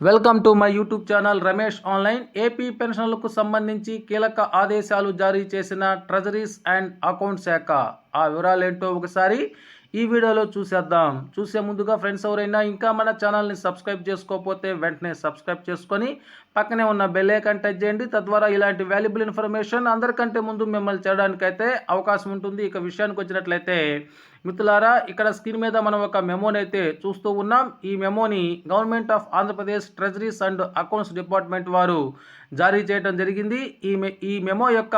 Welcome to my YouTube channel Ramesh online. AP పెన్షన్లకు సంబంధించి కీలక ఆదేశాలు జారీ చేసిన ట్రెజరీస్ అండ్ అకౌంట్ శాఖ. ఆ వివరాలు ఏంటో ఒకసారి ఈ వీడియోలో చూసేద్దాం. చూసే ముందుగా ఫ్రెండ్స్ ఎవరైనా ఇంకా మన ఛానల్ని సబ్స్క్రైబ్ చేసుకోకపోతే వెంటనే సబ్స్క్రైబ్ చేసుకొని పక్కనే ఉన్న బెల్ ఐకాన్ టచ్ చేయండి. తద్వారా ఇలాంటి వాల్యుబుల్ ఇన్ఫర్మేషన్ అందరికంటే ముందు మిమ్మల్ని చేయడానికైతే అవకాశం ఉంటుంది. ఇక విషయానికి వచ్చినట్లయితే మిత్రులారా, ఇక్కడ స్క్రీన్ మీద మనం ఒక మెమోని అయితే చూస్తూ ఉన్నాం. ఈ మెమోని government of Andhra Pradesh treasuries and accounts department వారు జారీ చేయడం జరిగింది. ఈ మెమో యొక్క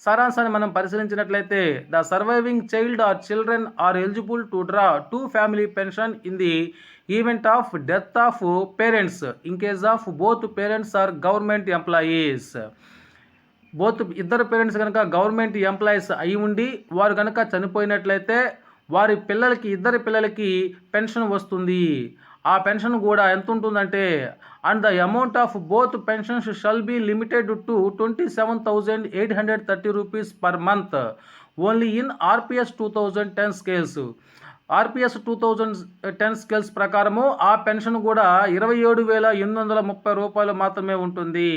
సారాంశాన్ని మనం పరిశీలించినట్లయితే, the surviving child or children are eligible to draw 2 family pension in the event of death of parents in case of both parents are government employees. ఇద్దరు పేరెంట్స్ కనుక గవర్నమెంట్ ఎంప్లాయీస్ అయి ఉండి వారు కనుక చనిపోయినట్లయితే వారి ఇద్దరి పిల్లలకి పెన్షన్ వస్తుంది. ఆ పెన్షన్ కూడా ఎంత ఉంటుందంటే, and the amount of both pensions shall be limited to 27,830 rupees per month only in RPS 2010 scales. RPS 2010 scales ప్రకారము ఆ పెన్షన్ కూడా 27,830 రూపాయలు మాత్రమే ఉంటుంది.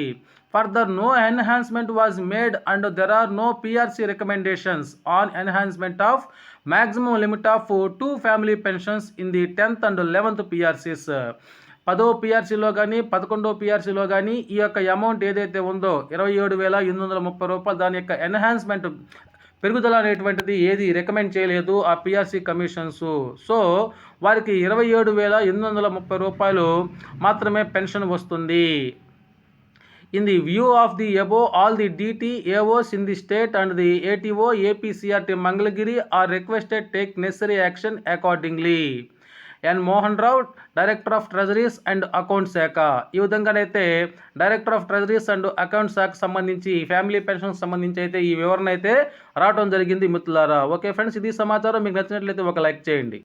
Further, no enhancement was made and there are no PRC recommendations on enhancement of maximum limit of 2 family pensions in the 10th and 11th PRCs. 10వ పిఆర్సీలో కానీ 11వ పిఆర్సీలో కానీ ఈ యొక్క అమౌంట్ ఏదైతే ఉందో 27,830 రూపాయలు, దాని యొక్క ఎన్హాన్స్మెంట్ పెరుగుదల అనేటువంటిది ఏది రికమెండ్ చేయలేదు ఆ పిఆర్సీ కమిషన్స్. సో వారికి 27,830 రూపాయలు మాత్రమే పెన్షన్ వస్తుంది. In the view of the above, all the DT AOs in the state and the ATO APCRT Mangalagiri are requested take necessary action accordingly. N. Mohan Rao, Director of Treasuries and Account Shaka. ఈ విధంగానైతే director of treasuries and account శాఖ సంబంధించి family pension సంబంధించి అయితే ఈ వివరణ అయితే రావడం జరిగింది మిత్రులారా. ఓకే ఫ్రెండ్స్, ఇది సమాచారం మీకు నచ్చినట్లయితే ఒక లైక్ చేయండి.